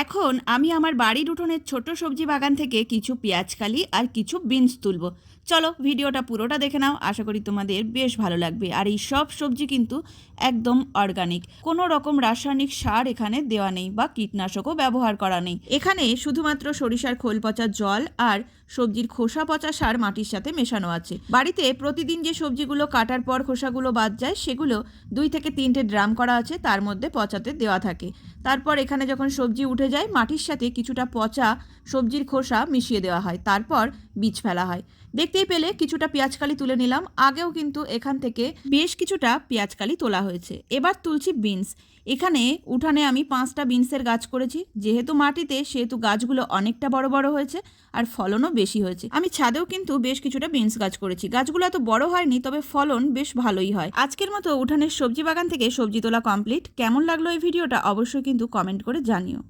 এখন আমি আমার বাড়ির উঠোনের ছোট সবজি বাগান থেকে কিছু পেঁয়াজকালি আর কিছু বিনস তুলব। চলো ভিডিওটা পুরোটা দেখে নাও, আশা করি তোমাদের বেশ ভালো লাগবে। আর এই সব সবজি কিন্তু একদম অর্গানিক, কোনো রকম রাসায়নিক সার এখানে দেওয়া নেই বা কীটনাশকও ব্যবহার করা নেই। এখানে শুধুমাত্র সরিষার খোল পচা জল আর সবজির খোসা পচা সার মাটির সাথে মেশানো আছে। বাড়িতে প্রতিদিন যে সবজিগুলো কাটার পর খোসাগুলো বাদ যায় সেগুলো 2 থেকে 3টে ড্রাম করা আছে, তার মধ্যে পচাতে দেওয়া থাকে। তারপর এখানে যখন সবজি উঠে যায় মাটির সাথে কিছুটা পচা সবজির খোসা মিশিয়ে দেওয়া হয়, তারপর বীজ ফেলা হয়। দেখতেই পেলে কিছুটা পেঁয়াজকালি তুলে নিলাম, আগেও কিন্তু এখান থেকে বেশ কিছুটা পেঁয়াজকালি তোলা হয়েছে। এবার তুলছি বিনস। এখানে উঠানে আমি 5টা বিনসের গাছ করেছি, যেহেতু মাটিতে সেহেতু গাছগুলো অনেকটা বড় বড় হয়েছে আর ফলনও বেশি হয়েছে। আমি ছাদেও কিন্তু বেশ কিছুটা বিনস গাছ করেছি, গাছগুলো এত বড় হয়নি তবে ফলন বেশ ভালোই হয়। আজকের মতো উঠানের সবজি বাগান থেকে সবজি তোলা কমপ্লিট। কেমন লাগলো এই ভিডিওটা অবশ্যই কিন্তু কমেন্ট করে জানিও।